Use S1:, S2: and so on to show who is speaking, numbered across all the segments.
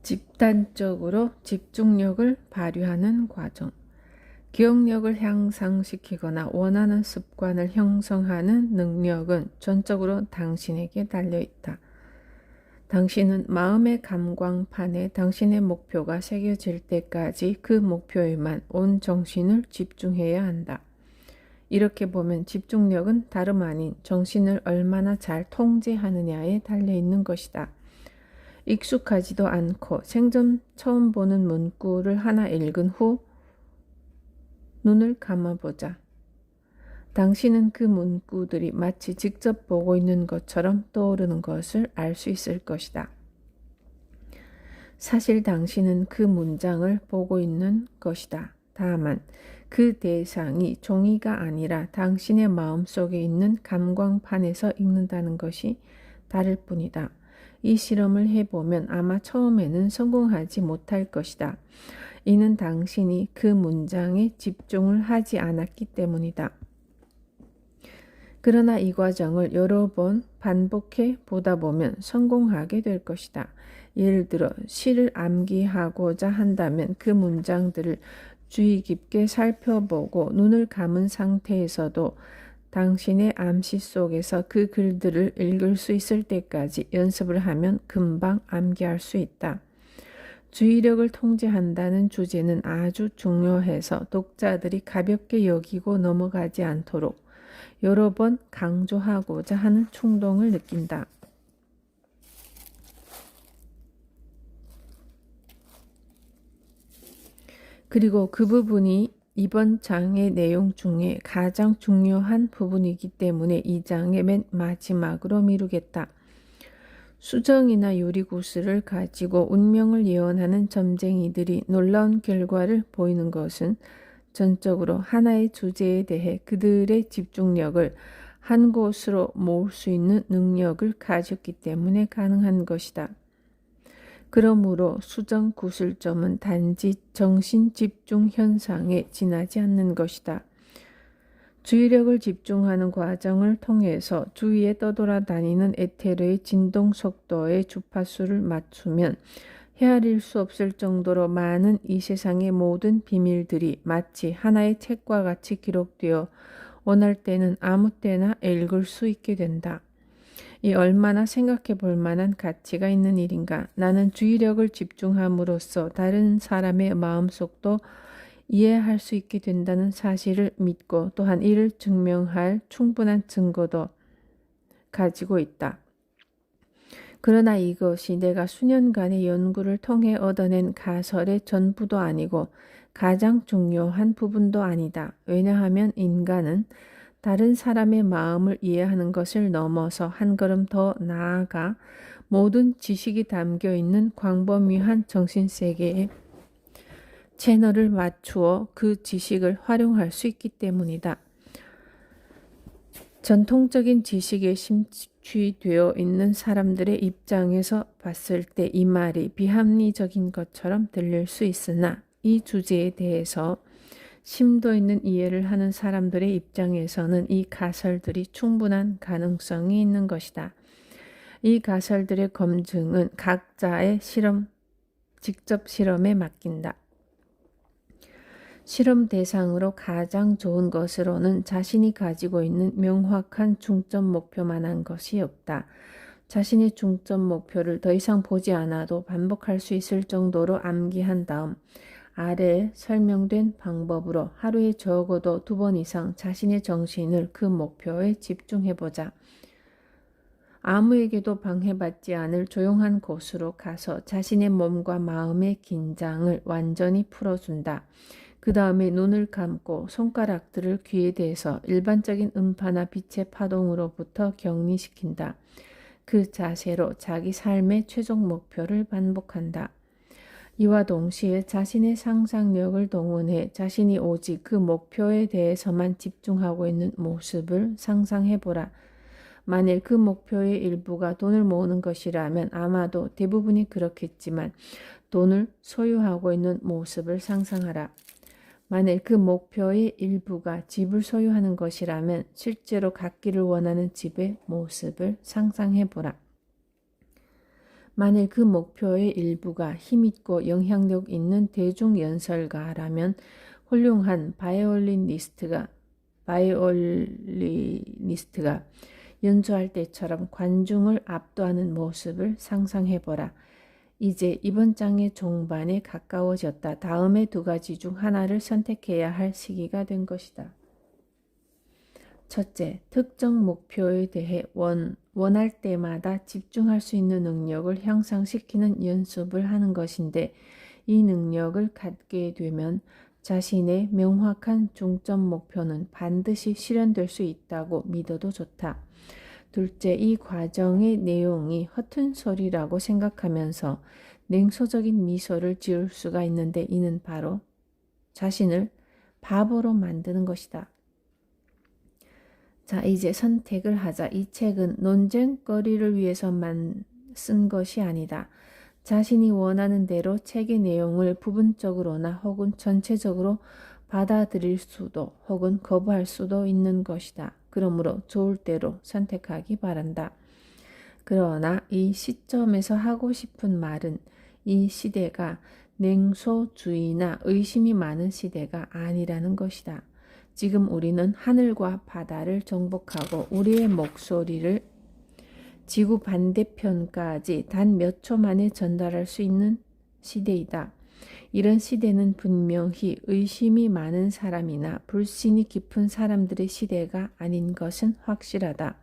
S1: 집단적으로 집중력을 발휘하는 과정. 기억력을 향상시키거나 원하는 습관을 형성하는 능력은 전적으로 당신에게 달려있다. 당신은 마음의 감광판에 당신의 목표가 새겨질 때까지 그 목표에만 온 정신을 집중해야 한다. 이렇게 보면 집중력은 다름 아닌 정신을 얼마나 잘 통제하느냐에 달려있는 것이다. 익숙하지도 않고 생전 처음 보는 문구를 하나 읽은 후 눈을 감아보자. 당신은 그 문구들이 마치 직접 보고 있는 것처럼 떠오르는 것을 알 수 있을 것이다. 사실 당신은 그 문장을 보고 있는 것이다. 다만 그 대상이 종이가 아니라 당신의 마음속에 있는 감광판에서 읽는다는 것이 다를 뿐이다. 이 실험을 해보면 아마 처음에는 성공하지 못할 것이다. 이는 당신이 그 문장에 집중을 하지 않았기 때문이다. 그러나 이 과정을 여러 번 반복해 보다 보면 성공하게 될 것이다. 예를 들어 시를 암기하고자 한다면 그 문장들을 주의 깊게 살펴보고 눈을 감은 상태에서도 당신의 암시 속에서 그 글들을 읽을 수 있을 때까지 연습을 하면 금방 암기할 수 있다. 주의력을 통제한다는 주제는 아주 중요해서 독자들이 가볍게 여기고 넘어가지 않도록 여러 번 강조하고자 하는 충동을 느낀다. 그리고 그 부분이 이번 장의 내용 중에 가장 중요한 부분이기 때문에 이 장의 맨 마지막으로 미루겠다. 수정이나 유리구슬을 가지고 운명을 예언하는 점쟁이들이 놀라운 결과를 보이는 것은 전적으로 하나의 주제에 대해 그들의 집중력을 한 곳으로 모을 수 있는 능력을 가졌기 때문에 가능한 것이다. 그러므로 수정 구슬점은 단지 정신 집중 현상에 지나지 않는 것이다. 주의력을 집중하는 과정을 통해서 주위에 떠돌아다니는 에테르의 진동 속도의 주파수를 맞추면 헤아릴 수 없을 정도로 많은 이 세상의 모든 비밀들이 마치 하나의 책과 같이 기록되어 원할 때는 아무 때나 읽을 수 있게 된다. 이 얼마나 생각해 볼 만한 가치가 있는 일인가. 나는 주의력을 집중함으로써 다른 사람의 마음속도 이해할 수 있게 된다는 사실을 믿고 또한 이를 증명할 충분한 증거도 가지고 있다. 그러나 이것이 내가 수년간의 연구를 통해 얻어낸 가설의 전부도 아니고 가장 중요한 부분도 아니다. 왜냐하면 인간은 다른 사람의 마음을 이해하는 것을 넘어서 한 걸음 더 나아가 모든 지식이 담겨 있는 광범위한 정신세계에 채널을 맞추어 그 지식을 활용할 수 있기 때문이다. 전통적인 지식에 심취되어 있는 사람들의 입장에서 봤을 때 이 말이 비합리적인 것처럼 들릴 수 있으나 이 주제에 대해서 심도 있는 이해를 하는 사람들의 입장에서는 이 가설들이 충분한 가능성이 있는 것이다. 이 가설들의 검증은 각자의 직접 실험에 맡긴다. 실험 대상으로 가장 좋은 것으로는 자신이 가지고 있는 명확한 중점 목표만한 것이 없다. 자신의 중점 목표를 더 이상 보지 않아도 반복할 수 있을 정도로 암기한 다음 아래에 설명된 방법으로 하루에 적어도 2번 이상 자신의 정신을 그 목표에 집중해보자. 아무에게도 방해받지 않을 조용한 곳으로 가서 자신의 몸과 마음의 긴장을 완전히 풀어준다. 그 다음에 눈을 감고 손가락들을 귀에 대서 일반적인 음파나 빛의 파동으로부터 격리시킨다. 그 자세로 자기 삶의 최종 목표를 반복한다. 이와 동시에 자신의 상상력을 동원해 자신이 오직 그 목표에 대해서만 집중하고 있는 모습을 상상해보라. 만일 그 목표의 일부가 돈을 모으는 것이라면 아마도 대부분이 그렇겠지만 돈을 소유하고 있는 모습을 상상하라. 만일 그 목표의 일부가 집을 소유하는 것이라면 실제로 갖기를 원하는 집의 모습을 상상해보라. 만일 그 목표의 일부가 힘있고 영향력 있는 대중연설가라면 훌륭한 바이올리니스트가 연주할 때처럼 관중을 압도하는 모습을 상상해보라. 이제 이번 장의 종반에 가까워졌다. 다음의 두 가지 중 하나를 선택해야 할 시기가 된 것이다. 첫째, 특정 목표에 대해 원할 때마다 집중할 수 있는 능력을 향상시키는 연습을 하는 것인데, 이 능력을 갖게 되면 자신의 명확한 중점 목표는 반드시 실현될 수 있다고 믿어도 좋다. 둘째, 이 과정의 내용이 허튼 소리라고 생각하면서 냉소적인 미소를 지을 수가 있는데, 이는 바로 자신을 바보로 만드는 것이다. 자, 이제 선택을 하자. 이 책은 논쟁거리를 위해서만 쓴 것이 아니다. 자신이 원하는 대로 책의 내용을 부분적으로나 혹은 전체적으로 받아들일 수도 혹은 거부할 수도 있는 것이다. 그러므로 좋을 대로 선택하기 바란다. 그러나 이 시점에서 하고 싶은 말은 이 시대가 냉소주의나 의심이 많은 시대가 아니라는 것이다. 지금 우리는 하늘과 바다를 정복하고 우리의 목소리를 지구 반대편까지 단 몇 초 만에 전달할 수 있는 시대이다. 이런 시대는 분명히 의심이 많은 사람이나 불신이 깊은 사람들의 시대가 아닌 것은 확실하다.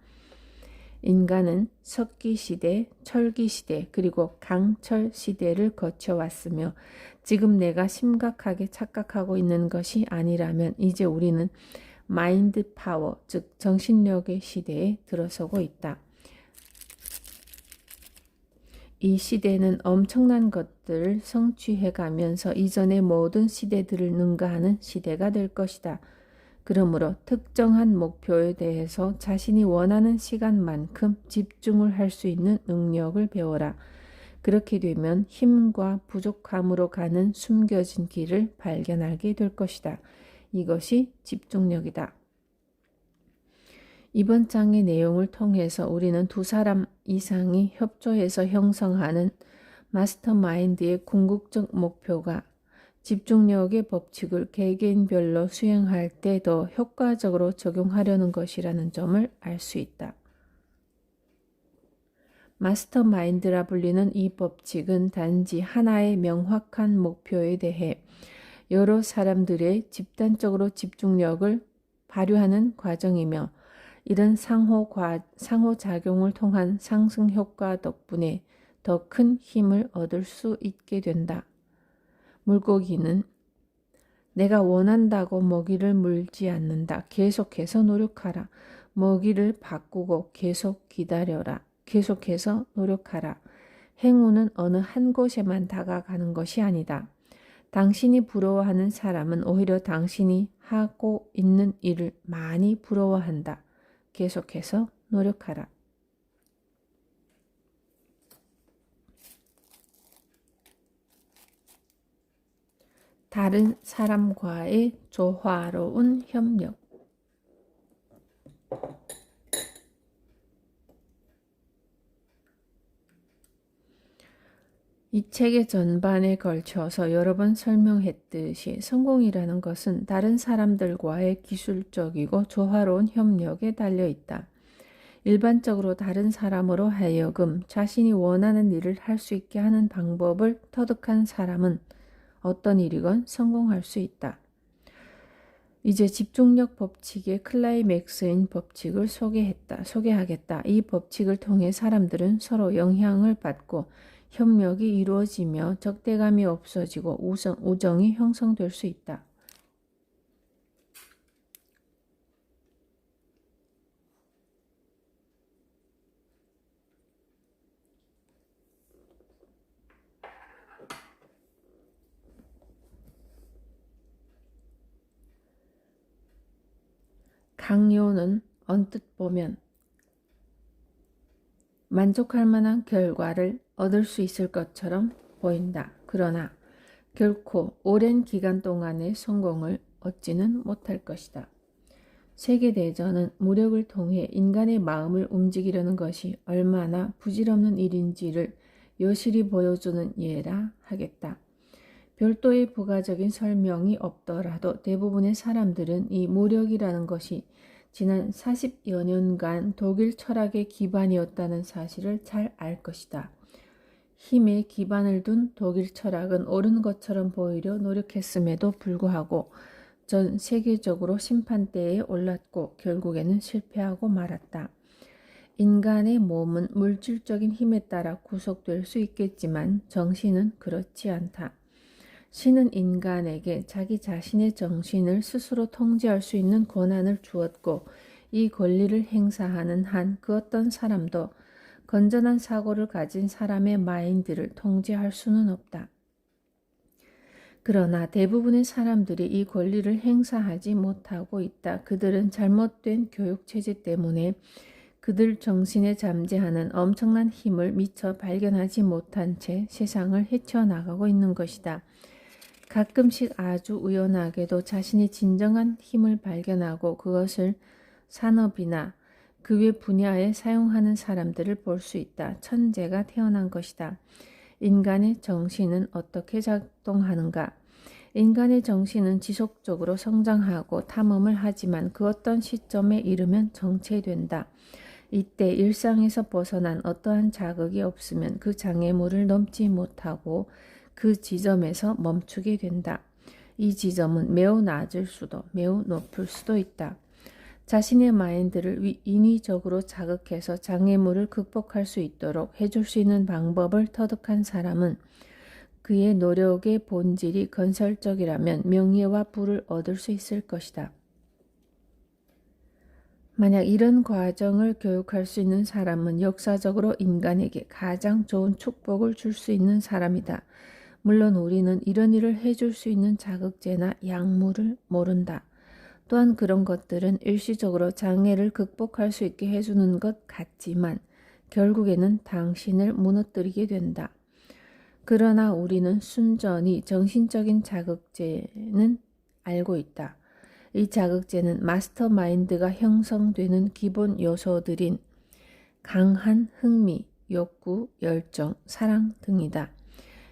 S1: 인간은 석기시대, 철기시대, 그리고 강철시대를 거쳐왔으며 지금 내가 심각하게 착각하고 있는 것이 아니라면 이제 우리는 마인드 파워, 즉 정신력의 시대에 들어서고 있다. 이 시대는 엄청난 것들을 성취해가면서 이전의 모든 시대들을 능가하는 시대가 될 것이다. 그러므로 특정한 목표에 대해서 자신이 원하는 시간만큼 집중을 할 수 있는 능력을 배워라. 그렇게 되면 힘과 부족함으로 가는 숨겨진 길을 발견하게 될 것이다. 이것이 집중력이다. 이번 장의 내용을 통해서 우리는 두 사람 이상이 협조해서 형성하는 마스터마인드의 궁극적 목표가 집중력의 법칙을 개개인별로 수행할 때 더 효과적으로 적용하려는 것이라는 점을 알 수 있다. 마스터마인드라 불리는 이 법칙은 단지 하나의 명확한 목표에 대해 여러 사람들의 집단적으로 집중력을 발휘하는 과정이며, 이런 상호작용을 통한 상승 효과 덕분에 더 큰 힘을 얻을 수 있게 된다. 물고기는 내가 원한다고 먹이를 물지 않는다. 계속해서 노력하라. 먹이를 바꾸고 계속 기다려라. 계속해서 노력하라. 행운은 어느 한 곳에만 다가가는 것이 아니다. 당신이 부러워하는 사람은 오히려 당신이 하고 있는 일을 많이 부러워한다. 계속해서 노력하라. 다른 사람과의 조화로운 협력. 이 책의 전반에 걸쳐서 여러 번 설명했듯이 성공이라는 것은 다른 사람들과의 기술적이고 조화로운 협력에 달려 있다. 일반적으로 다른 사람으로 하여금 자신이 원하는 일을 할 수 있게 하는 방법을 터득한 사람은 어떤 일이건 성공할 수 있다. 이제 집중력 법칙의 클라이맥스인 법칙을 소개하겠다. 이 법칙을 통해 사람들은 서로 영향을 받고 협력이 이루어지며 적대감이 없어지고 우정이 형성될 수 있다. 강요는 언뜻 보면 만족할 만한 결과를 얻을 수 있을 것처럼 보인다. 그러나 결코 오랜 기간 동안의 성공을 얻지는 못할 것이다. 세계대전은 무력을 통해 인간의 마음을 움직이려는 것이 얼마나 부질없는 일인지를 여실히 보여주는 예라 하겠다. 별도의 부가적인 설명이 없더라도 대부분의 사람들은 이 무력이라는 것이 지난 40여 년간 독일 철학의 기반이었다는 사실을 잘 알 것이다. 힘에 기반을 둔 독일 철학은 옳은 것처럼 보이려 노력했음에도 불구하고 전 세계적으로 심판대에 올랐고 결국에는 실패하고 말았다. 인간의 몸은 물질적인 힘에 따라 구속될 수 있겠지만 정신은 그렇지 않다. 신은 인간에게 자기 자신의 정신을 스스로 통제할 수 있는 권한을 주었고 이 권리를 행사하는 한 그 어떤 사람도 건전한 사고를 가진 사람의 마인드를 통제할 수는 없다. 그러나 대부분의 사람들이 이 권리를 행사하지 못하고 있다. 그들은 잘못된 교육체제 때문에 그들 정신에 잠재하는 엄청난 힘을 미처 발견하지 못한 채 세상을 헤쳐나가고 있는 것이다. 가끔씩 아주 우연하게도 자신의 진정한 힘을 발견하고 그것을 산업이나 그 외 분야에 사용하는 사람들을 볼 수 있다. 천재가 태어난 것이다. 인간의 정신은 어떻게 작동하는가? 인간의 정신은 지속적으로 성장하고 탐험을 하지만 그 어떤 시점에 이르면 정체된다. 이때 일상에서 벗어난 어떠한 자극이 없으면 그 장애물을 넘지 못하고 그 지점에서 멈추게 된다. 이 지점은 매우 낮을 수도 매우 높을 수도 있다. 자신의 마인드를 인위적으로 자극해서 장애물을 극복할 수 있도록 해줄 수 있는 방법을 터득한 사람은 그의 노력의 본질이 건설적이라면 명예와 부를 얻을 수 있을 것이다. 만약 이런 과정을 교육할 수 있는 사람은 역사적으로 인간에게 가장 좋은 축복을 줄 수 있는 사람이다. 물론 우리는 이런 일을 해줄 수 있는 자극제나 약물을 모른다. 또한 그런 것들은 일시적으로 장애를 극복할 수 있게 해주는 것 같지만 결국에는 당신을 무너뜨리게 된다. 그러나 우리는 순전히 정신적인 자극제는 알고 있다. 이 자극제는 마스터 마인드가 형성되는 기본 요소들인 강한 흥미, 욕구, 열정, 사랑 등이다.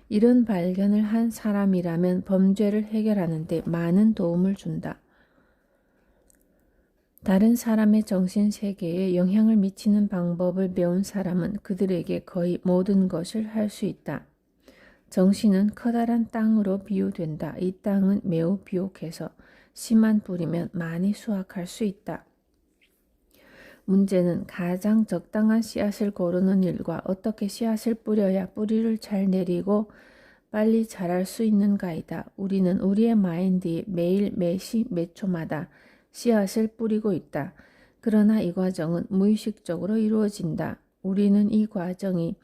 S1: 이런 발견을 한 사람이라면 범죄를 해결하는 데 많은 도움을 준다. 다른 사람의 정신세계에 영향을 미치는 방법을 배운 사람은 그들에게 거의 모든 것을 할 수 있다. 정신은 커다란 땅으로 비유된다. 이 땅은 매우 비옥해서 씨만 뿌리면 많이 수확할 수 있다. 문제는 가장 적당한 씨앗을 고르는 일과 어떻게 씨앗을 뿌려야 뿌리를 잘 내리고 빨리 자랄 수 있는가이다. 우리는 우리의 마인드에 매일 매시 매초마다 씨앗을 뿌리고 있다. 그러나 이 과정은 무의식적으로 이루어진다. 우리는 이 과정이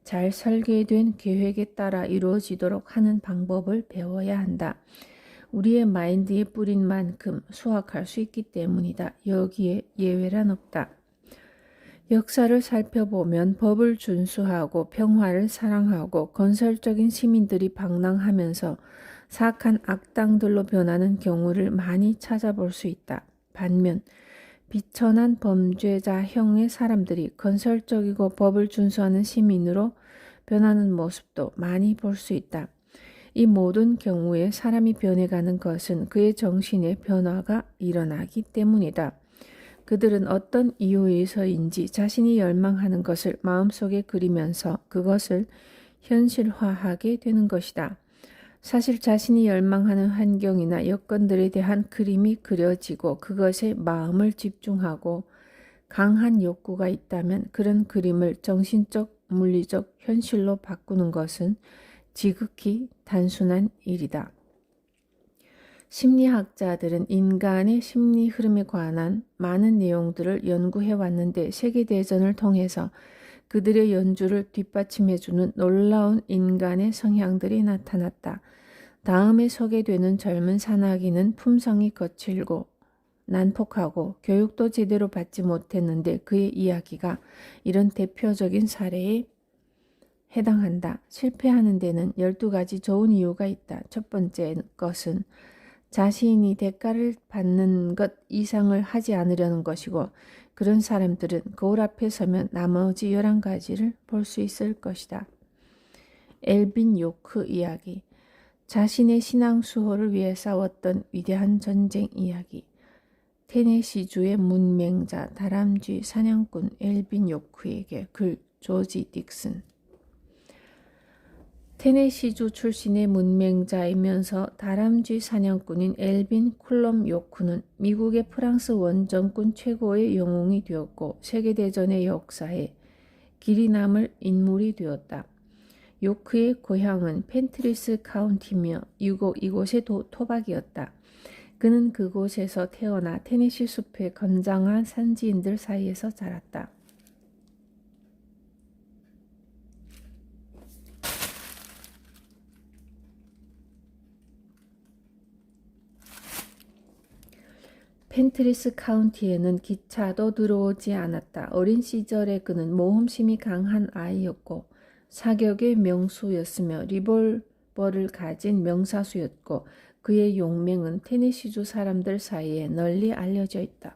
S1: 잘 설계된 계획에 따라 이루어지도록 하는 방법을 배워야 한다. 우리의 마인드에 뿌린 만큼 수확할 수 있기 때문이다. 여기에 예외란 없다. 역사를 살펴보면 법을 준수하고 평화를 사랑하고 건설적인 시민들이 방랑하면서 사악한 악당들로 변하는 경우를 많이 찾아볼 수 있다. 반면 비천한 범죄자형의 사람들이 건설적이고 법을 준수하는 시민으로 변하는 모습도 많이 볼 수 있다. 이 모든 경우에 사람이 변해가는 것은 그의 정신의 변화가 일어나기 때문이다. 그들은 어떤 이유에서인지 자신이 열망하는 것을 마음속에 그리면서 그것을 현실화하게 되는 것이다. 사실 자신이 열망하는 환경이나 여건들에 대한 그림이 그려지고 그것에 마음을 집중하고 강한 욕구가 있다면 그런 그림을 정신적, 물리적 현실로 바꾸는 것은 지극히 단순한 일이다. 심리학자들은 인간의 심리 흐름에 관한 많은 내용들을 연구해 왔는데 세계대전을 통해서 그들의 연주를 뒷받침해주는 놀라운 인간의 성향들이 나타났다. 다음에 소개되는 젊은 사나기는 품성이 거칠고 난폭하고 교육도 제대로 받지 못했는데 그의 이야기가 이런 대표적인 사례에 해당한다. 실패하는 데는 12가지 좋은 이유가 있다. 첫 번째 것은 자신이 대가를 받는 것 이상을 하지 않으려는 것이고 그런 사람들은 거울 앞에 서면 나머지 11가지를 볼 수 있을 것이다. 엘빈 요크 이야기. 자신의 신앙 수호를 위해 싸웠던 위대한 전쟁 이야기. 테네시주의 문맹자 다람쥐 사냥꾼 엘빈 요크에게 글 조지 딕슨. 테네시주 출신의 문맹자이면서 다람쥐 사냥꾼인 엘빈 쿨럼 요크는 미국의 프랑스 원정군 최고의 영웅이 되었고 세계대전의 역사에 길이 남을 인물이 되었다. 요크의 고향은 펜트리스 카운티며 이곳의 토박이었다. 그는 그곳에서 태어나 테네시 숲의 건장한 산지인들 사이에서 자랐다. 펜트리스 카운티에는 기차도 들어오지 않았다. 어린 시절에 그는 모험심이 강한 아이였고 사격의 명수였으며 리볼버를 가진 명사수였고 그의 용맹은 테네시주 사람들 사이에 널리 알려져 있다.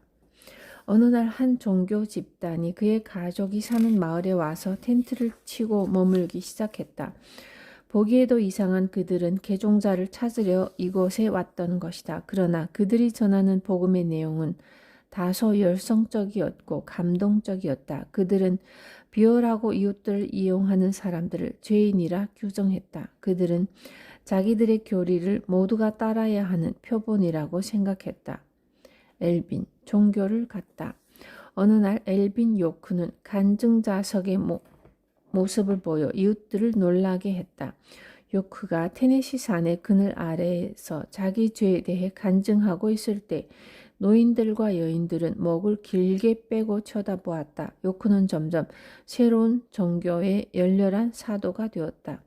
S1: 어느 날 한 종교 집단이 그의 가족이 사는 마을에 와서 텐트를 치고 머물기 시작했다. 보기에도 이상한 그들은 개종자를 찾으려 이곳에 왔던 것이다. 그러나 그들이 전하는 복음의 내용은 다소 열성적이었고 감동적이었다. 그들은 비열하고 이웃들을 이용하는 사람들을 죄인이라 규정했다. 그들은 자기들의 교리를 모두가 따라야 하는 표본이라고 생각했다. 엘빈, 종교를 갖다. 어느 날 엘빈 요크는 간증자석의 모습을 보여 이웃들을 놀라게 했다. 요크가 테네시 산의 그늘 아래에서 자기 죄에 대해 간증하고 있을 때 노인들과 여인들은 목을 길게 빼고 쳐다보았다. 요크는 점점 새로운 종교의 열렬한 사도가 되었다.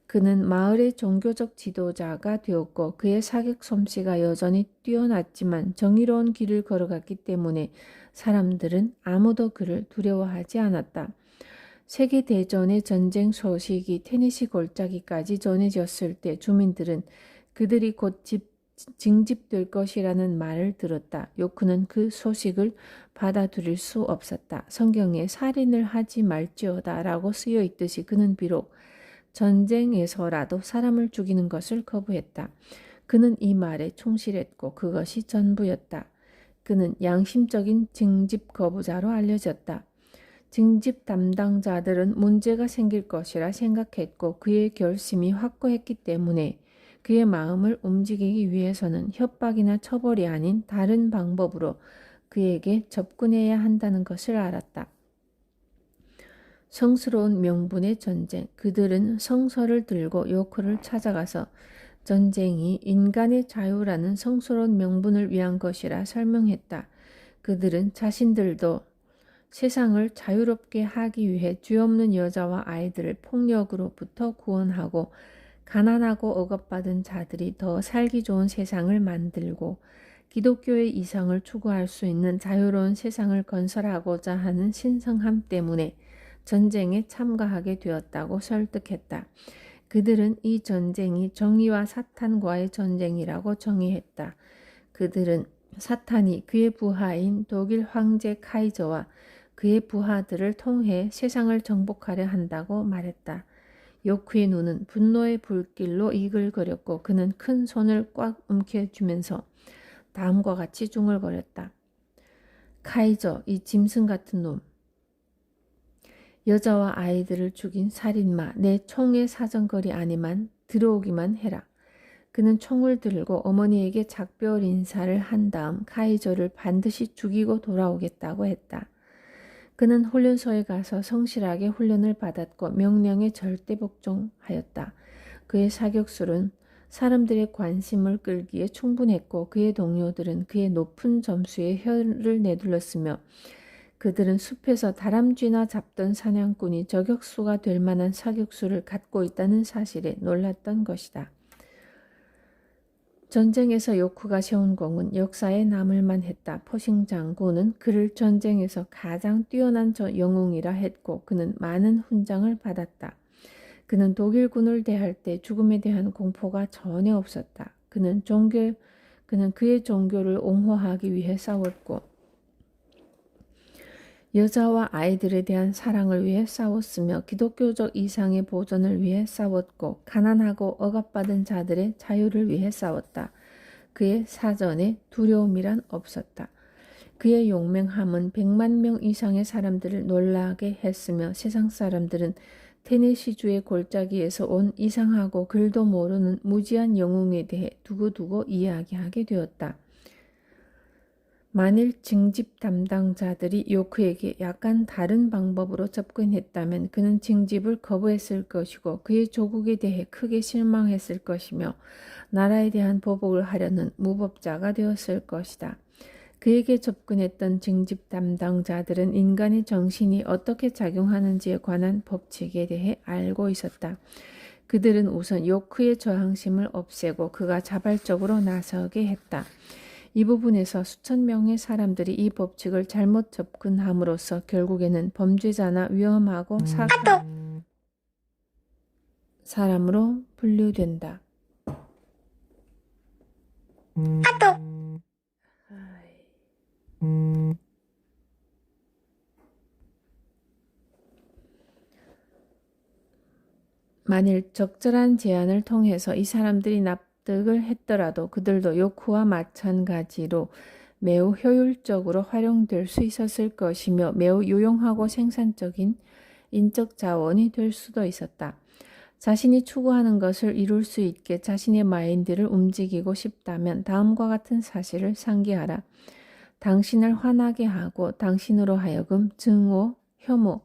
S1: 그는 마을의 종교적 지도자가 되었고 그의 사격 솜씨가 여전히 뛰어났지만 정의로운 길을 걸어갔기 때문에 사람들은 아무도 그를 두려워하지 않았다. 세계대전의 전쟁 소식이 테네시 골짜기까지 전해졌을 때 주민들은 그들이 곧 징집될 것이라는 말을 들었다. 요크는 그 소식을 받아들일 수 없었다. 성경에 살인을 하지 말지어다 라고 쓰여 있듯이 그는 비록 전쟁에서라도 사람을 죽이는 것을 거부했다. 그는 이 말에 충실했고 그것이 전부였다. 그는 양심적인 징집 거부자로 알려졌다. 징집 담당자들은 문제가 생길 것이라 생각했고 그의 결심이 확고했기 때문에 그의 마음을 움직이기 위해서는 협박이나 처벌이 아닌 다른 방법으로 그에게 접근해야 한다는 것을 알았다. 성스러운 명분의 전쟁. 그들은 성서를 들고 요크를 찾아가서 전쟁이 인간의 자유라는 성스러운 명분을 위한 것이라 설명했다. 그들은 자신들도 세상을 자유롭게 하기 위해 죄 없는 여자와 아이들을 폭력으로부터 구원하고 가난하고 억압받은 자들이 더 살기 좋은 세상을 만들고 기독교의 이상을 추구할 수 있는 자유로운 세상을 건설하고자 하는 신성함 때문에 전쟁에 참가하게 되었다고 설득했다. 그들은 이 전쟁이 정의와 사탄과의 전쟁이라고 정의했다. 그들은 사탄이 그의 부하인 독일 황제 카이저와 그의 부하들을 통해 세상을 정복하려 한다고 말했다. 요크의 눈은 분노의 불길로 이글거렸고 그는 큰 손을 꽉 움켜쥐면서 다음과 같이 중얼거렸다. 카이저, 이 짐승 같은 놈. 여자와 아이들을 죽인 살인마, 내 총의 사정거리 안에만 들어오기만 해라. 그는 총을 들고 어머니에게 작별 인사를 한 다음 카이저를 반드시 죽이고 돌아오겠다고 했다. 그는 훈련소에 가서 성실하게 훈련을 받았고 명령에 절대 복종하였다. 그의 사격술은 사람들의 관심을 끌기에 충분했고 그의 동료들은 그의 높은 점수에 혀를 내둘렀으며 그들은 숲에서 다람쥐나 잡던 사냥꾼이 저격수가 될 만한 사격수를 갖고 있다는 사실에 놀랐던 것이다. 전쟁에서 요크가 세운 공은 역사에 남을 만했다. 퍼싱 장군은 그를 전쟁에서 가장 뛰어난 영웅이라 했고 그는 많은 훈장을 받았다. 그는 독일군을 대할 때 죽음에 대한 공포가 전혀 없었다. 그는 그의 종교를 옹호하기 위해 싸웠고 여자와 아이들에 대한 사랑을 위해 싸웠으며 기독교적 이상의 보존을 위해 싸웠고 가난하고 억압받은 자들의 자유를 위해 싸웠다. 그의 사전에 두려움이란 없었다. 그의 용맹함은 100만 명 이상의 사람들을 놀라게 했으며 세상 사람들은 테네시주의 골짜기에서 온 이상하고 글도 모르는 무지한 영웅에 대해 두고두고 이야기하게 되었다. 만일 징집 담당자들이 요크에게 약간 다른 방법으로 접근했다면 그는 징집을 거부했을 것이고 그의 조국에 대해 크게 실망했을 것이며 나라에 대한 보복을 하려는 무법자가 되었을 것이다. 그에게 접근했던 징집 담당자들은 인간의 정신이 어떻게 작용하는지에 관한 법칙에 대해 알고 있었다. 그들은 우선 요크의 저항심을 없애고 그가 자발적으로 나서게 했다. 이 부분에서 수천 명의 사람들이 이 법칙을 잘못 접근함으로써 결국에는 범죄자나 위험하고 사악한 사람으로 분류된다. 만일 적절한 제안을 통해서 이 사람들이 납득을 했더라도 그들도 요크와 마찬가지로 매우 효율적으로 활용될 수 있었을 것이며 매우 유용하고 생산적인 인적 자원이 될 수도 있었다. 자신이 추구하는 것을 이룰 수 있게 자신의 마인드를 움직이고 싶다면 다음과 같은 사실을 상기하라. 당신을 화나게 하고 당신으로 하여금 증오, 혐오,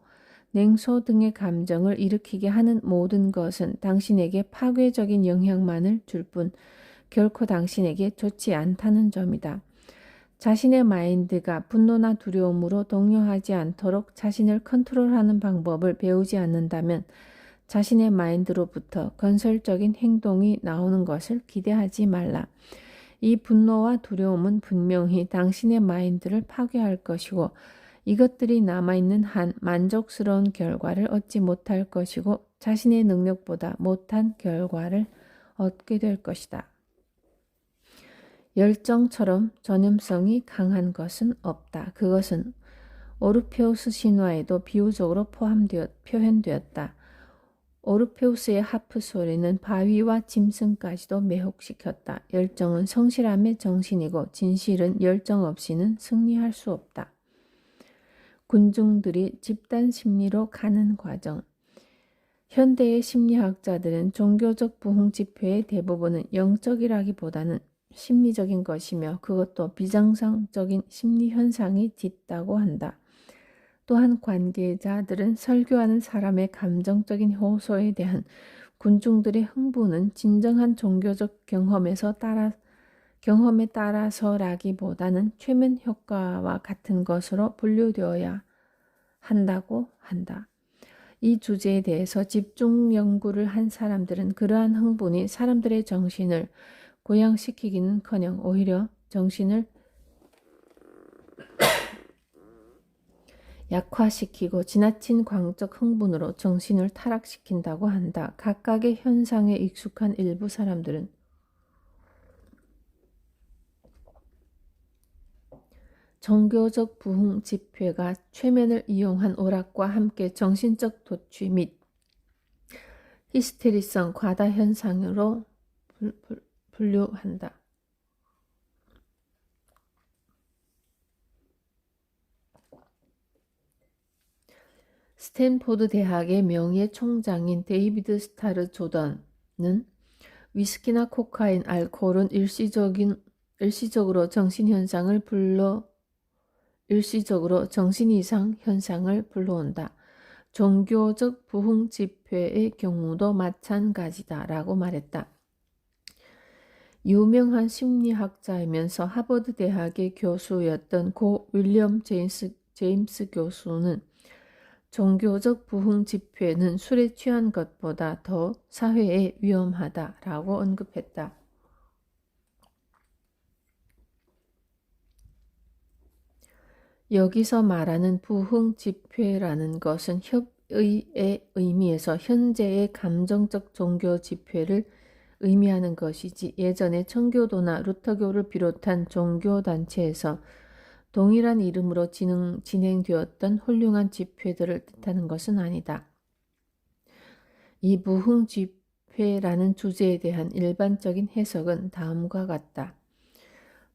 S1: 냉소 등의 감정을 일으키게 하는 모든 것은 당신에게 파괴적인 영향만을 줄 뿐 결코 당신에게 좋지 않다는 점이다. 자신의 마인드가 분노나 두려움으로 동요하지 않도록 자신을 컨트롤하는 방법을 배우지 않는다면 자신의 마인드로부터 건설적인 행동이 나오는 것을 기대하지 말라. 이 분노와 두려움은 분명히 당신의 마인드를 파괴할 것이고 이것들이 남아있는 한 만족스러운 결과를 얻지 못할 것이고 자신의 능력보다 못한 결과를 얻게 될 것이다. 열정처럼 전염성이 강한 것은 없다. 그것은 오르페우스 신화에도 비유적으로 표현되었다. 오르페우스의 하프 소리는 바위와 짐승까지도 매혹시켰다. 열정은 성실함의 정신이고 진실은 열정 없이는 승리할 수 없다. 군중들이 집단 심리로 가는 과정. 현대의 심리학자들은 종교적 부흥 집회의 대부분은 영적이라기보다는 심리적인 것이며 그것도 비정상적인 심리 현상이 짙다고 한다. 또한 관계자들은 설교하는 사람의 감정적인 호소에 대한 군중들의 흥분은 진정한 종교적 경험에 따라서라기보다는 최면 효과와 같은 것으로 분류되어야 한다고 한다. 이 주제에 대해서 집중 연구를 한 사람들은 그러한 흥분이 사람들의 정신을 고양시키기는커녕 오히려 정신을 약화시키고 지나친 광적 흥분으로 정신을 타락시킨다고 한다. 각각의 현상에 익숙한 일부 사람들은 종교적 부흥 집회가 최면을 이용한 오락과 함께 정신적 도취 및 히스테리성 과다 현상으로 분류한다. 스탠포드 대학의 명예 총장인 데이비드 스타르 조던은 위스키나 코카인, 알코올은 일시적으로 정신이상 현상을 불러온다. 종교적 부흥 집회의 경우도 마찬가지다 라고 말했다. 유명한 심리학자이면서 하버드 대학의 교수였던 고 윌리엄 제임스 교수는 종교적 부흥 집회는 술에 취한 것보다 더 사회에 위험하다라고 언급했다. 여기서 말하는 부흥 집회라는 것은 협의의 의미에서 현재의 감정적 종교 집회를 의미하는 것이지 예전에 청교도나 루터교를 비롯한 종교단체에서 동일한 이름으로 진행되었던 훌륭한 집회들을 뜻하는 것은 아니다. 이 부흥 집회라는 주제에 대한 일반적인 해석은 다음과 같다.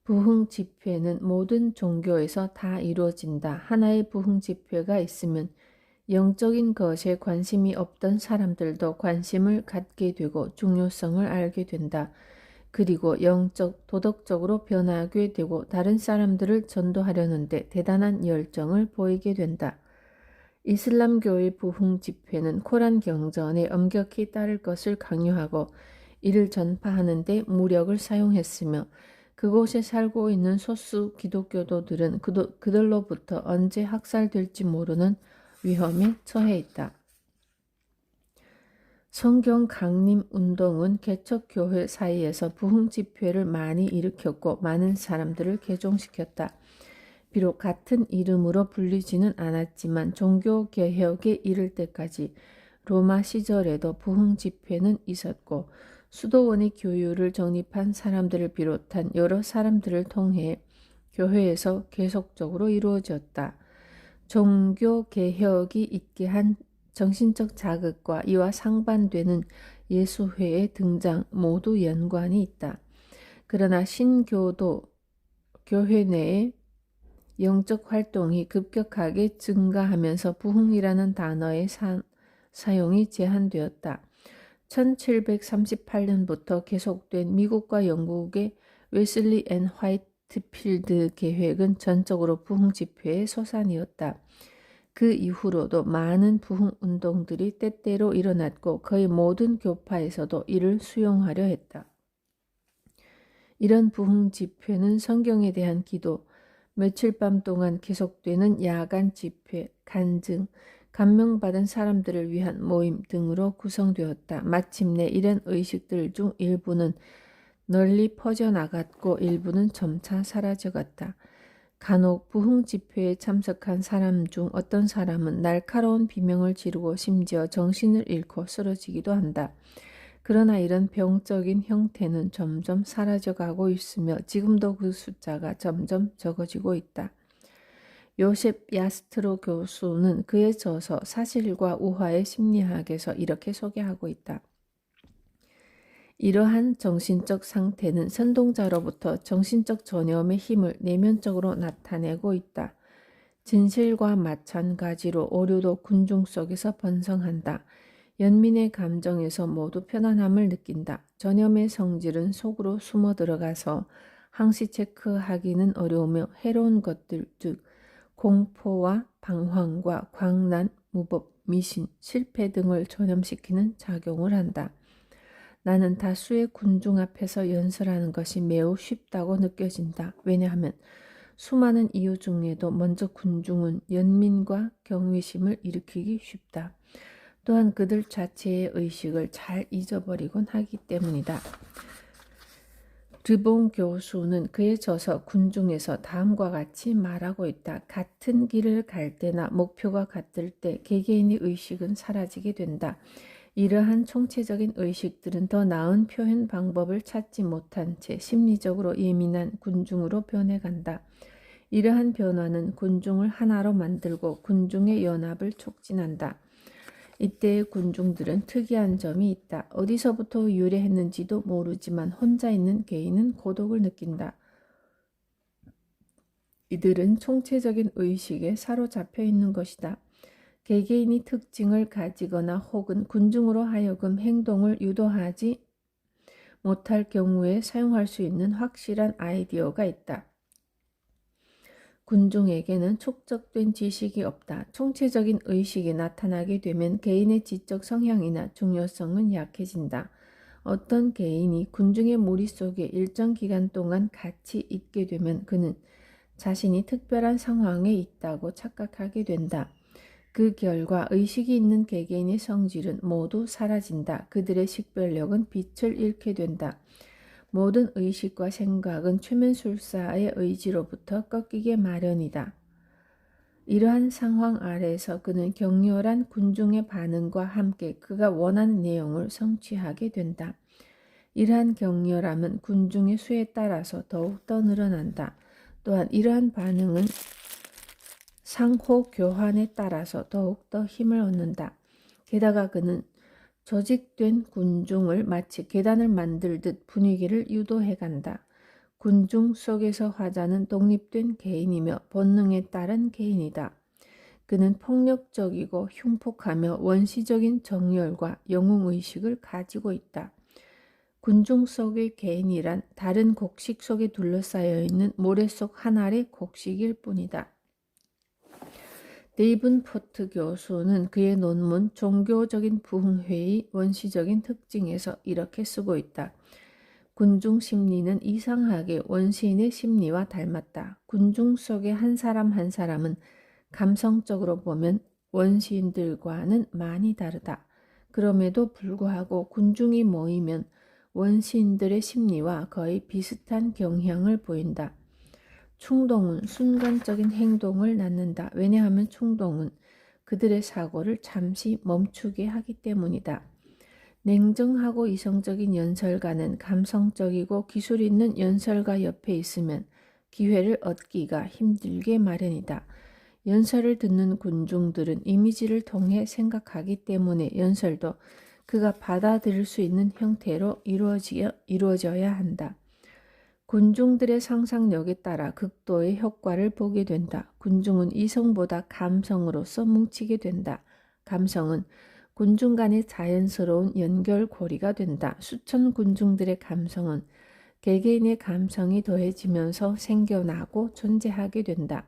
S1: 부흥 집회는 모든 종교에서 다 이루어진다. 하나의 부흥 집회가 있으면 영적인 것에 관심이 없던 사람들도 관심을 갖게 되고 중요성을 알게 된다. 그리고 영적, 도덕적으로 변하게 되고 다른 사람들을 전도하려는데 대단한 열정을 보이게 된다. 이슬람교의 부흥 집회는 코란 경전에 엄격히 따를 것을 강요하고 이를 전파하는 데 무력을 사용했으며 그곳에 살고 있는 소수 기독교도들은 그들로부터 언제 학살될지 모르는 위험에 처해 있다. 성경 강림 운동은 개척교회 사이에서 부흥 집회를 많이 일으켰고 많은 사람들을 개종시켰다. 비록 같은 이름으로 불리지는 않았지만 종교 개혁에 이를 때까지 로마 시절에도 부흥 집회는 있었고 수도원의 교유를 정립한 사람들을 비롯한 여러 사람들을 통해 교회에서 계속적으로 이루어졌다. 종교 개혁이 있게 한 정신적 자극과 이와 상반되는 예수회의 등장 모두 연관이 있다. 그러나 신교도 교회 내에 영적 활동이 급격하게 증가하면서 부흥이라는 단어의 사용이 제한되었다. 1738년부터 계속된 미국과 영국의 웨슬리 앤 화이트필드 계획은 전적으로 부흥 집회의 소산이었다. 그 이후로도 많은 부흥 운동들이 때때로 일어났고 거의 모든 교파에서도 이를 수용하려 했다. 이런 부흥 집회는 성경에 대한 기도, 며칠 밤 동안 계속되는 야간 집회, 간증, 감명받은 사람들을 위한 모임 등으로 구성되었다. 마침내 이런 의식들 중 일부는 널리 퍼져나갔고 일부는 점차 사라져갔다. 간혹 부흥 집회에 참석한 사람 중 어떤 사람은 날카로운 비명을 지르고 심지어 정신을 잃고 쓰러지기도 한다. 그러나 이런 병적인 형태는 점점 사라져가고 있으며 지금도 그 숫자가 점점 적어지고 있다. 요셉 야스트로 교수는 그에 저서 사실과 우화의 심리학에서 이렇게 소개하고 있다. 이러한 정신적 상태는 선동자로부터 정신적 전염의 힘을 내면적으로 나타내고 있다. 진실과 마찬가지로 오류도 군중 속에서 번성한다. 연민의 감정에서 모두 편안함을 느낀다. 전염의 성질은 속으로 숨어 들어가서 항시 체크하기는 어려우며 해로운 것들 즉 공포와 방황과 광란, 무법, 미신, 실패 등을 전염시키는 작용을 한다. 나는 다수의 군중 앞에서 연설하는 것이 매우 쉽다고 느껴진다. 왜냐하면 수많은 이유 중에도 먼저 군중은 연민과 경외심을 일으키기 쉽다. 또한 그들 자체의 의식을 잘 잊어버리곤 하기 때문이다. 르봉 교수는 그에 져서 군중에서 다음과 같이 말하고 있다. 같은 길을 갈 때나 목표가 같을 때 개개인의 의식은 사라지게 된다. 이러한 총체적인 의식들은 더 나은 표현 방법을 찾지 못한 채 심리적으로 예민한 군중으로 변해간다. 이러한 변화는 군중을 하나로 만들고 군중의 연합을 촉진한다. 이때의 군중들은 특이한 점이 있다. 어디서부터 유래했는지도 모르지만 혼자 있는 개인은 고독을 느낀다. 이들은 총체적인 의식에 사로잡혀 있는 것이다. 개개인이 특징을 가지거나 혹은 군중으로 하여금 행동을 유도하지 못할 경우에 사용할 수 있는 확실한 아이디어가 있다. 군중에게는 축적된 지식이 없다. 총체적인 의식이 나타나게 되면 개인의 지적 성향이나 중요성은 약해진다. 어떤 개인이 군중의 무리 속에 일정 기간 동안 같이 있게 되면 그는 자신이 특별한 상황에 있다고 착각하게 된다. 그 결과 의식이 있는 개개인의 성질은 모두 사라진다. 그들의 식별력은 빛을 잃게 된다. 모든 의식과 생각은 최면술사의 의지로부터 꺾이게 마련이다. 이러한 상황 아래에서 그는 격렬한 군중의 반응과 함께 그가 원하는 내용을 성취하게 된다. 이러한 격렬함은 군중의 수에 따라서 더욱더 늘어난다. 또한 이러한 반응은 상호 교환에 따라서 더욱더 힘을 얻는다. 게다가 그는 조직된 군중을 마치 계단을 만들듯 분위기를 유도해간다. 군중 속에서 화자는 독립된 개인이며 본능에 따른 개인이다. 그는 폭력적이고 흉폭하며 원시적인 정열과 영웅의식을 가지고 있다. 군중 속의 개인이란 다른 곡식 속에 둘러싸여 있는 모래 속 한 알의 곡식일 뿐이다. 데이븐 포트 교수는 그의 논문 종교적인 부흥회의 원시적인 특징에서 이렇게 쓰고 있다. 군중 심리는 이상하게 원시인의 심리와 닮았다. 군중 속의 한 사람 한 사람은 감성적으로 보면 원시인들과는 많이 다르다. 그럼에도 불구하고 군중이 모이면 원시인들의 심리와 거의 비슷한 경향을 보인다. 충동은 순간적인 행동을 낳는다. 왜냐하면 충동은 그들의 사고를 잠시 멈추게 하기 때문이다. 냉정하고 이성적인 연설가는 감성적이고 기술 있는 연설가 옆에 있으면 기회를 얻기가 힘들게 마련이다. 연설을 듣는 군중들은 이미지를 통해 생각하기 때문에 연설도 그가 받아들일 수 있는 형태로 이루어져야 한다. 군중들의 상상력에 따라 극도의 효과를 보게 된다. 군중은 이성보다 감성으로서 뭉치게 된다. 감성은 군중 간의 자연스러운 연결고리가 된다. 수천 군중들의 감성은 개개인의 감성이 더해지면서 생겨나고 존재하게 된다.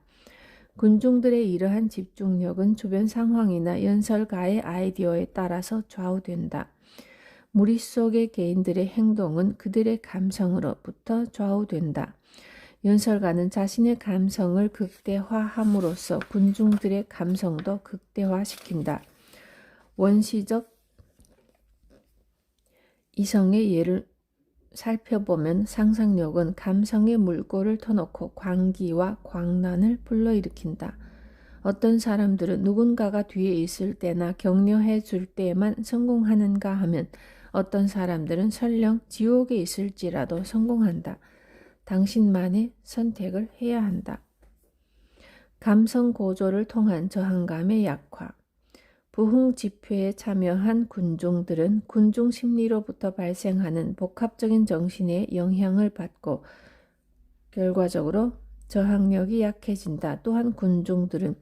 S1: 군중들의 이러한 집중력은 주변 상황이나 연설가의 아이디어에 따라서 좌우된다. 무리 속의 개인들의 행동은 그들의 감성으로부터 좌우된다. 연설가는 자신의 감성을 극대화함으로써 군중들의 감성도 극대화시킨다. 원시적 이성의 예를 살펴보면 상상력은 감성의 물꼬를 터놓고 광기와 광란을 불러일으킨다. 어떤 사람들은 누군가가 뒤에 있을 때나 격려해 줄 때에만 성공하는가 하면 어떤 사람들은 설령 지옥에 있을지라도 성공한다. 당신만의 선택을 해야 한다. 감성 고조를 통한 저항감의 약화. 부흥 집회에 참여한 군중들은 군중 심리로부터 발생하는 복합적인 정신의 영향을 받고 결과적으로 저항력이 약해진다. 또한 군중들은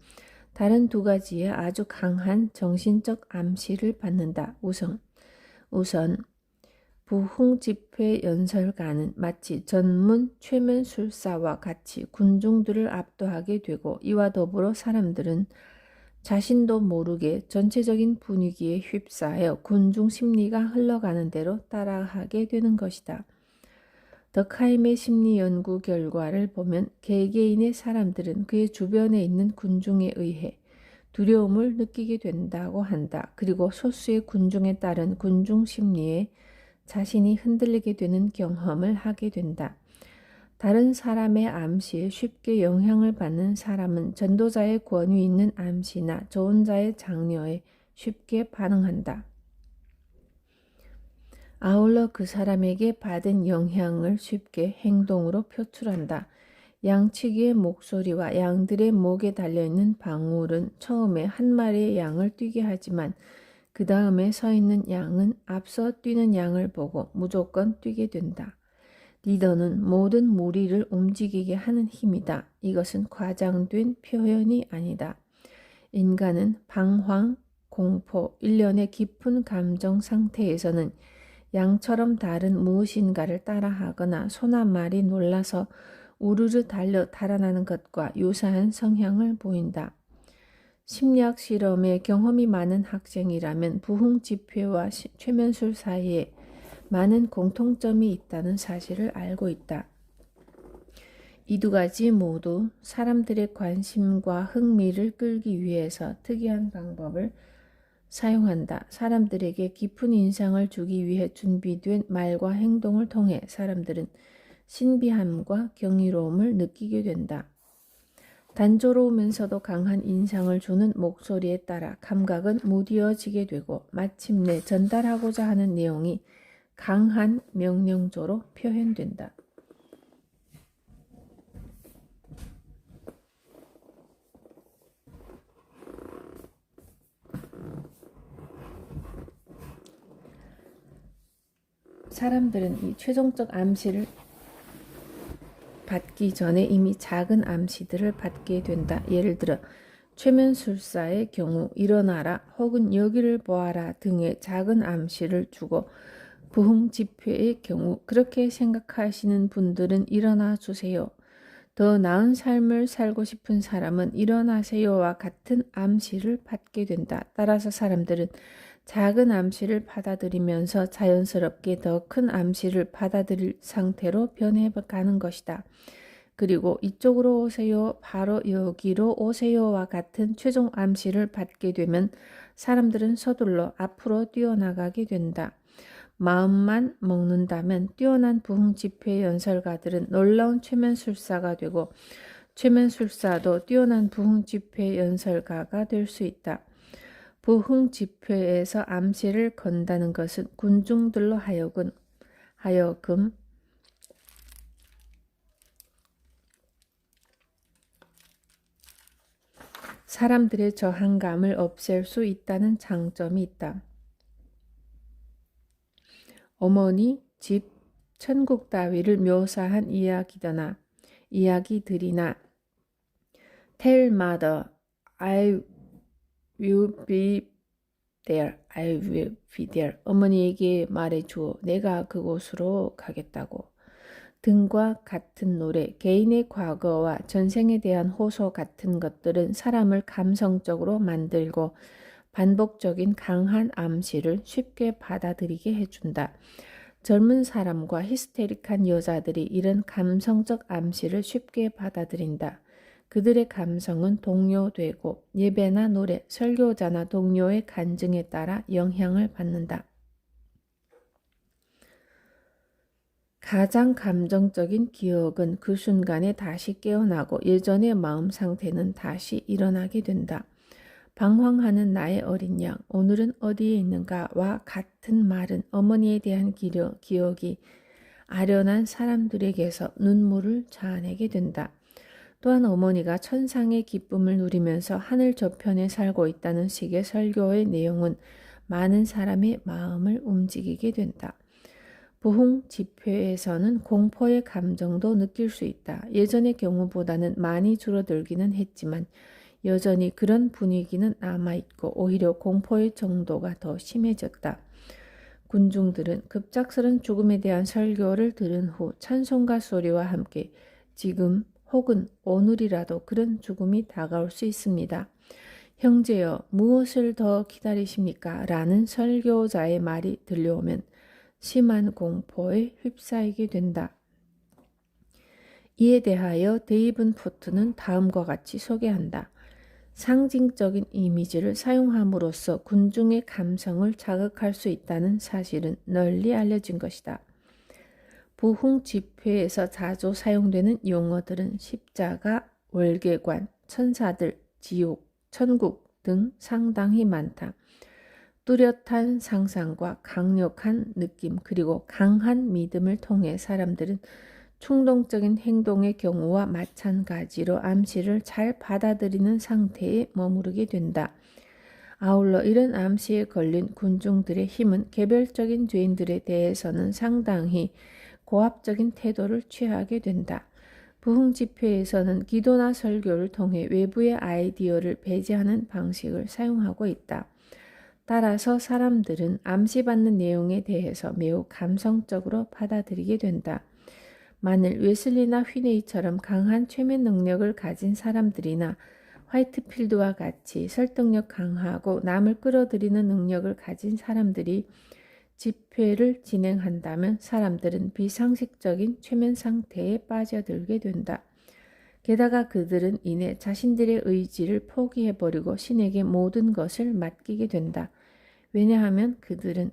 S1: 다른 두 가지의 아주 강한 정신적 암시를 받는다. 우선 부흥 집회 연설가는 마치 전문 최면술사와 같이 군중들을 압도하게 되고 이와 더불어 사람들은 자신도 모르게 전체적인 분위기에 휩싸여 군중 심리가 흘러가는 대로 따라하게 되는 것이다. 덕하임의 심리 연구 결과를 보면 개개인의 사람들은 그의 주변에 있는 군중에 의해 두려움을 느끼게 된다고 한다. 그리고 소수의 군중에 따른 군중 심리에 자신이 흔들리게 되는 경험을 하게 된다. 다른 사람의 암시에 쉽게 영향을 받는 사람은 전도자의 권위 있는 암시나 조언자의 장려에 쉽게 반응한다. 아울러 그 사람에게 받은 영향을 쉽게 행동으로 표출한다. 양치기의 목소리와 양들의 목에 달려있는 방울은 처음에 한 마리의 양을 뛰게 하지만 그 다음에 서 있는 양은 앞서 뛰는 양을 보고 무조건 뛰게 된다. 리더는 모든 무리를 움직이게 하는 힘이다. 이것은 과장된 표현이 아니다. 인간은 방황, 공포, 일련의 깊은 감정 상태에서는 양처럼 다른 무엇인가를 따라하거나 소나 말이 놀라서 우르르 달려 달아나는 것과 유사한 성향을 보인다. 심리학 실험에 경험이 많은 학생이라면 부흥 집회와 최면술 사이에 많은 공통점이 있다는 사실을 알고 있다. 이 두 가지 모두 사람들의 관심과 흥미를 끌기 위해서 특이한 방법을 사용한다. 사람들에게 깊은 인상을 주기 위해 준비된 말과 행동을 통해 사람들은 신비함과 경이로움을 느끼게 된다. 단조로우면서도 강한 인상을 주는 목소리에 따라 감각은 무뎌지게 되고 마침내 전달하고자 하는 내용이 강한 명령조로 표현된다. 사람들은 이 최종적 암시를 받기 전에 이미 작은 암시들을 받게 된다. 예를 들어 최면술사의 경우 일어나라 혹은 여기를 보아라 등의 작은 암시를 주고 부흥집회의 경우 그렇게 생각하시는 분들은 일어나 주세요. 더 나은 삶을 살고 싶은 사람은 일어나세요와 같은 암시를 받게 된다. 따라서 사람들은 작은 암시를 받아들이면서 자연스럽게 더 큰 암시를 받아들일 상태로 변해가는 것이다. 그리고 이쪽으로 오세요, 바로 여기로 오세요와 같은 최종 암시를 받게 되면 사람들은 서둘러 앞으로 뛰어나가게 된다. 마음만 먹는다면 뛰어난 부흥집회 연설가들은 놀라운 최면술사가 되고 최면술사도 뛰어난 부흥집회 연설가가 될 수 있다. 부흥집회에서 암시를 건다는 것은 군중들로 하여금 사람들의 저항감을 없앨 수 있다는 장점이 있다. 어머니, 집, 천국 따위를 묘사한 이야기들이나 Tell mother, I will be there. I will be there. 어머니에게 말해줘. 내가 그곳으로 가겠다고. 등과 같은 노래, 개인의 과거와 전생에 대한 호소 같은 것들은 사람을 감성적으로 만들고 반복적인 강한 암시를 쉽게 받아들이게 해준다. 젊은 사람과 히스테릭한 여자들이 이런 감성적 암시를 쉽게 받아들인다. 그들의 감성은 동요되고 예배나 노래, 설교자나 동료의 간증에 따라 영향을 받는다. 가장 감정적인 기억은 그 순간에 다시 깨어나고 예전의 마음 상태는 다시 일어나게 된다. 방황하는 나의 어린 양, 오늘은 어디에 있는가와 같은 말은 어머니에 대한 기억이 아련한 사람들에게서 눈물을 자아내게 된다. 또한 어머니가 천상의 기쁨을 누리면서 하늘 저편에 살고 있다는 식의 설교의 내용은 많은 사람의 마음을 움직이게 된다. 부흥 집회에서는 공포의 감정도 느낄 수 있다. 예전의 경우보다는 많이 줄어들기는 했지만 여전히 그런 분위기는 남아있고 오히려 공포의 정도가 더 심해졌다. 군중들은 급작스런 죽음에 대한 설교를 들은 후 찬송가 소리와 함께 지금 혹은 오늘이라도 그런 죽음이 다가올 수 있습니다. 형제여, 무엇을 더 기다리십니까? 라는 설교자의 말이 들려오면 심한 공포에 휩싸이게 된다. 이에 대하여 데이븐 포트는 다음과 같이 소개한다. 상징적인 이미지를 사용함으로써 군중의 감성을 자극할 수 있다는 사실은 널리 알려진 것이다. 부흥 집회에서 자주 사용되는 용어들은 십자가, 월계관, 천사들, 지옥, 천국 등 상당히 많다. 뚜렷한 상상과 강력한 느낌 그리고 강한 믿음을 통해 사람들은 충동적인 행동의 경우와 마찬가지로 암시를 잘 받아들이는 상태에 머무르게 된다. 아울러 이런 암시에 걸린 군중들의 힘은 개별적인 죄인들에 대해서는 상당히 고압적인 태도를 취하게 된다. 부흥 집회에서는 기도나 설교를 통해 외부의 아이디어를 배제하는 방식을 사용하고 있다. 따라서 사람들은 암시받는 내용에 대해서 매우 감성적으로 받아들이게 된다. 만일 웨슬리나 휘네이처럼 강한 최면 능력을 가진 사람들이나 화이트필드와 같이 설득력 강하고 남을 끌어들이는 능력을 가진 사람들이 집회를 진행한다면 사람들은 비상식적인 최면 상태에 빠져들게 된다. 게다가 그들은 이내 자신들의 의지를 포기해버리고 신에게 모든 것을 맡기게 된다. 왜냐하면 그들은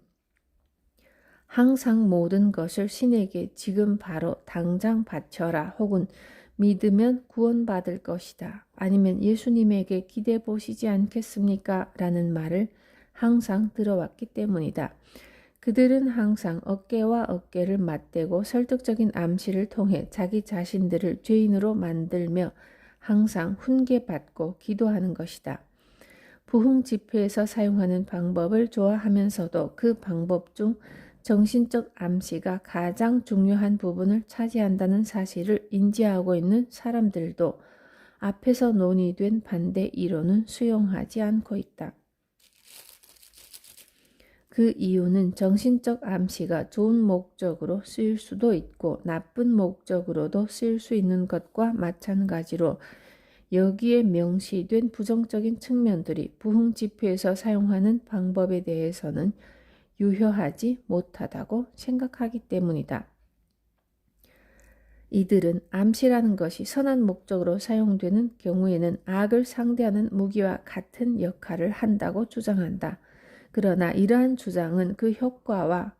S1: 항상 모든 것을 신에게 지금 바로 당장 바쳐라 혹은 믿으면 구원받을 것이다. 아니면 예수님에게 기대 보시지 않겠습니까? 라는 말을 항상 들어왔기 때문이다. 그들은 항상 어깨와 어깨를 맞대고 설득적인 암시를 통해 자기 자신들을 죄인으로 만들며 항상 훈계받고 기도하는 것이다. 부흥 집회에서 사용하는 방법을 좋아하면서도 그 방법 중 정신적 암시가 가장 중요한 부분을 차지한다는 사실을 인지하고 있는 사람들도 앞에서 논의된 반대 이론은 수용하지 않고 있다. 그 이유는 정신적 암시가 좋은 목적으로 쓰일 수도 있고 나쁜 목적으로도 쓰일 수 있는 것과 마찬가지로 여기에 명시된 부정적인 측면들이 부흥집회에서 사용하는 방법에 대해서는 유효하지 못하다고 생각하기 때문이다. 이들은 암시라는 것이 선한 목적으로 사용되는 경우에는 악을 상대하는 무기와 같은 역할을 한다고 주장한다. 그러나 이러한 주장은 그 효과와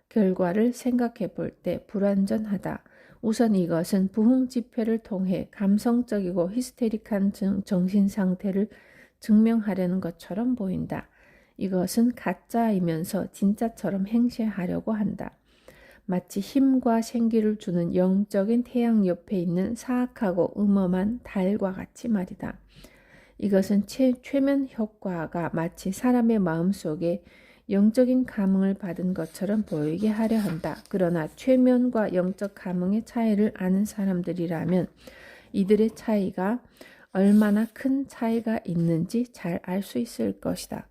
S1: 결과를 생각해 볼 때 불완전하다. 우선 이것은 부흥 집회를 통해 감성적이고 히스테릭한 정신 상태를 증명하려는 것처럼 보인다. 이것은 가짜이면서 진짜처럼 행세하려고 한다. 마치 힘과 생기를 주는 영적인 태양 옆에 있는 사악하고 음험한 달과 같이 말이다. 이것은 최면 효과가 마치 사람의 마음속에 영적인 감흥을 받은 것처럼 보이게 하려 한다. 그러나 최면과 영적 감흥의 차이를 아는 사람들이라면 이들의 차이가 얼마나 큰 차이가 있는지 잘 알 수 있을 것이다.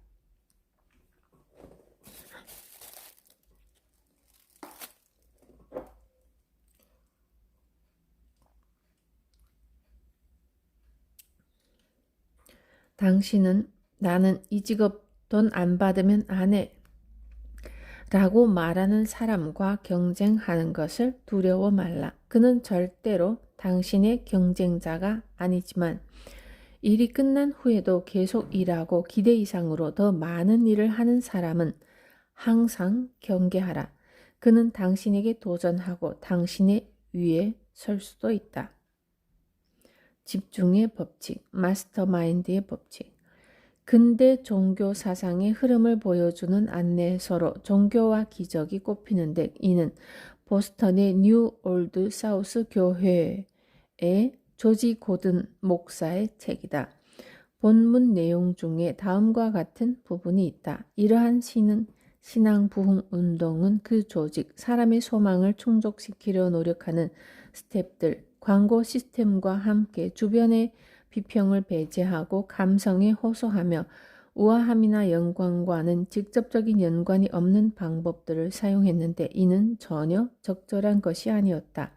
S1: 당신은 나는 이 직업 돈 안 받으면 안 해 라고 말하는 사람과 경쟁하는 것을 두려워 말라. 그는 절대로 당신의 경쟁자가 아니지만 일이 끝난 후에도 계속 일하고 기대 이상으로 더 많은 일을 하는 사람은 항상 경계하라. 그는 당신에게 도전하고 당신의 위에 설 수도 있다. 집중의 법칙, 마스터마인드의 법칙. 근대 종교 사상의 흐름을 보여주는 안내서로 종교와 기적이 꼽히는데 이는 보스턴의 뉴 올드 사우스 교회의 조지 고든 목사의 책이다. 본문 내용 중에 다음과 같은 부분이 있다. 이러한 신앙 부흥 운동은 그 조직, 사람의 소망을 충족시키려 노력하는 스텝들, 광고 시스템과 함께 주변의 비평을 배제하고 감성에 호소하며 우아함이나 영광과는 직접적인 연관이 없는 방법들을 사용했는데 이는 전혀 적절한 것이 아니었다.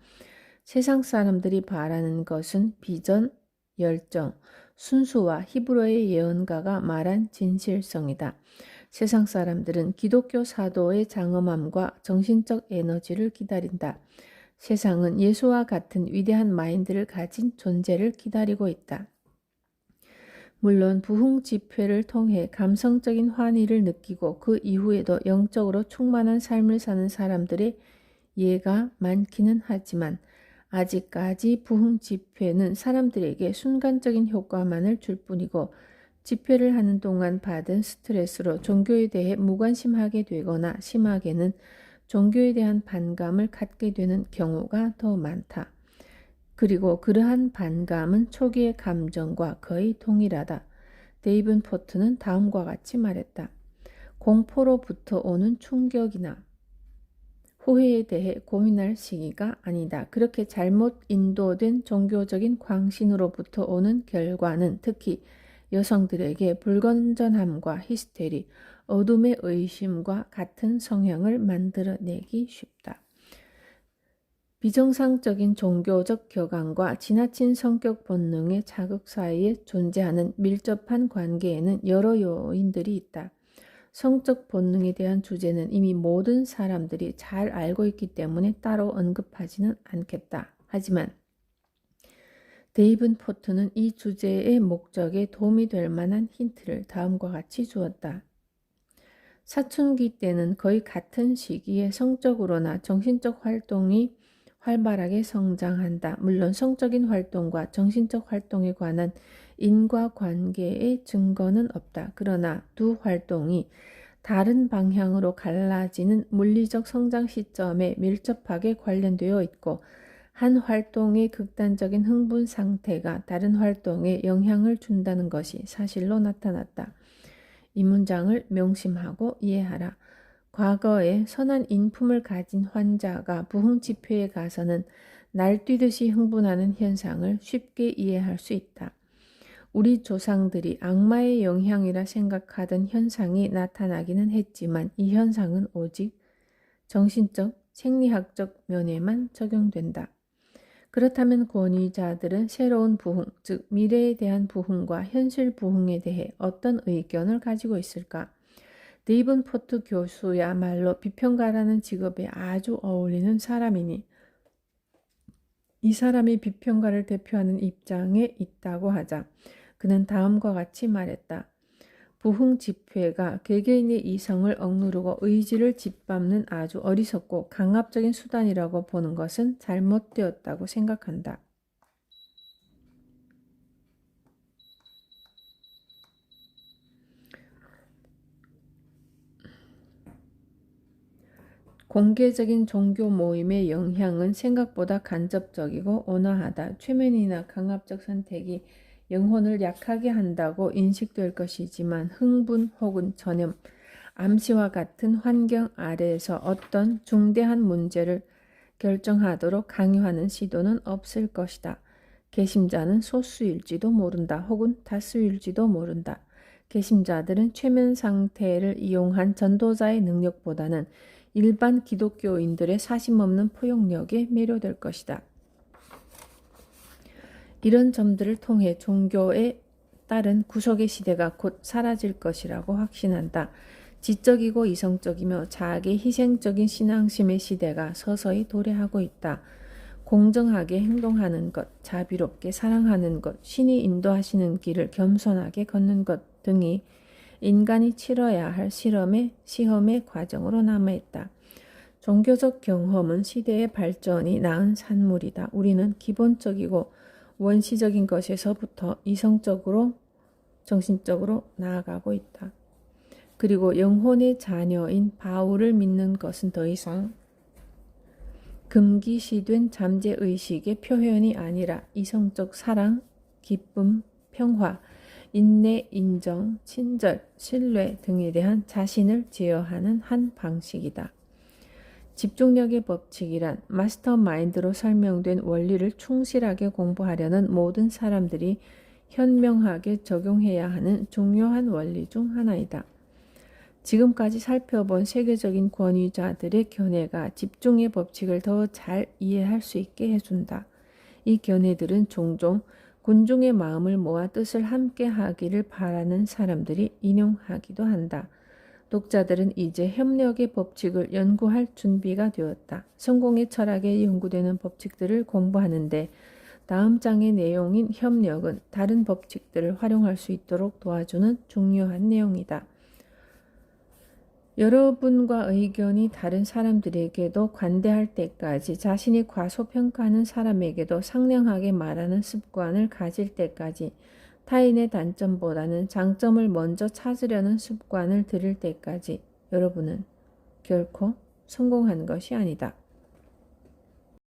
S1: 세상 사람들이 바라는 것은 비전, 열정, 순수와 히브리어의 예언가가 말한 진실성이다. 세상 사람들은 기독교 사도의 장엄함과 정신적 에너지를 기다린다. 세상은 예수와 같은 위대한 마인드를 가진 존재를 기다리고 있다. 물론 부흥 집회를 통해 감성적인 환희를 느끼고 그 이후에도 영적으로 충만한 삶을 사는 사람들의 예가 많기는 하지만 아직까지 부흥 집회는 사람들에게 순간적인 효과만을 줄 뿐이고 집회를 하는 동안 받은 스트레스로 종교에 대해 무관심하게 되거나 심하게는 종교에 대한 반감을 갖게 되는 경우가 더 많다. 그리고 그러한 반감은 초기의 감정과 거의 동일하다. 데이븐 포트는 다음과 같이 말했다. 공포로부터 오는 충격이나 후회에 대해 고민할 시기가 아니다. 그렇게 잘못 인도된 종교적인 광신으로부터 오는 결과는 특히 여성들에게 불건전함과 히스테리, 어둠의 의심과 같은 성향을 만들어내기 쉽다. 비정상적인 종교적 격앙과 지나친 성격 본능의 자극 사이에 존재하는 밀접한 관계에는 여러 요인들이 있다. 성적 본능에 대한 주제는 이미 모든 사람들이 잘 알고 있기 때문에 따로 언급하지는 않겠다. 하지만 데이븐 포트는 이 주제의 목적에 도움이 될 만한 힌트를 다음과 같이 주었다. 사춘기 때는 거의 같은 시기에 성적으로나 정신적 활동이 활발하게 성장한다. 물론 성적인 활동과 정신적 활동에 관한 인과관계의 증거는 없다. 그러나 두 활동이 다른 방향으로 갈라지는 물리적 성장 시점에 밀접하게 관련되어 있고 한 활동의 극단적인 흥분 상태가 다른 활동에 영향을 준다는 것이 사실로 나타났다. 이 문장을 명심하고 이해하라. 과거에 선한 인품을 가진 환자가 부흥 집회에 가서는 날뛰듯이 흥분하는 현상을 쉽게 이해할 수 있다. 우리 조상들이 악마의 영향이라 생각하던 현상이 나타나기는 했지만 이 현상은 오직 정신적, 생리학적 면에만 적용된다. 그렇다면 권위자들은 새로운 부흥, 즉 미래에 대한 부흥과 현실 부흥에 대해 어떤 의견을 가지고 있을까? 데이븐포트 교수야말로 비평가라는 직업에 아주 어울리는 사람이니 이 사람이 비평가를 대표하는 입장에 있다고 하자 그는 다음과 같이 말했다. 부흥 집회가 개개인의 이성을 억누르고 의지를 짓밟는 아주 어리석고 강압적인 수단이라고 보는 것은 잘못되었다고 생각한다. 공개적인 종교 모임의 영향은 생각보다 간접적이고 온화하다. 최면이나 강압적 선택이 영혼을 약하게 한다고 인식될 것이지만 흥분 혹은 전염, 암시와 같은 환경 아래에서 어떤 중대한 문제를 결정하도록 강요하는 시도는 없을 것이다. 개심자는 소수일지도 모른다. 혹은 다수일지도 모른다. 개심자들은 최면 상태를 이용한 전도자의 능력보다는 일반 기독교인들의 사심없는 포용력에 매료될 것이다. 이런 점들을 통해 종교에 따른 구속의 시대가 곧 사라질 것이라고 확신한다. 지적이고 이성적이며 자아의 희생적인 신앙심의 시대가 서서히 도래하고 있다. 공정하게 행동하는 것, 자비롭게 사랑하는 것, 신이 인도하시는 길을 겸손하게 걷는 것 등이 인간이 치러야 할 시험의 과정으로 남아있다. 종교적 경험은 시대의 발전이 낳은 산물이다. 우리는 기본적이고 원시적인 것에서부터 이성적으로 정신적으로 나아가고 있다. 그리고 영혼의 자녀인 바울을 믿는 것은 더 이상 금기시된 잠재의식의 표현이 아니라 이성적 사랑, 기쁨, 평화, 인내, 인정, 친절, 신뢰 등에 대한 자신을 제어하는 한 방식이다. 집중력의 법칙이란 마스터마인드로 설명된 원리를 충실하게 공부하려는 모든 사람들이 현명하게 적용해야 하는 중요한 원리 중 하나이다. 지금까지 살펴본 세계적인 권위자들의 견해가 집중의 법칙을 더 잘 이해할 수 있게 해준다. 이 견해들은 종종 군중의 마음을 모아 뜻을 함께 하기를 바라는 사람들이 인용하기도 한다. 독자들은 이제 협력의 법칙을 연구할 준비가 되었다. 성공의 철학에 연구되는 법칙들을 공부하는데 다음 장의 내용인 협력은 다른 법칙들을 활용할 수 있도록 도와주는 중요한 내용이다. 여러분과 의견이 다른 사람들에게도 관대할 때까지 자신이 과소평가하는 사람에게도 상냥하게 말하는 습관을 가질 때까지 타인의 단점보다는 장점을 먼저 찾으려는 습관을 들일 때까지 여러분은 결코 성공한 것이 아니다.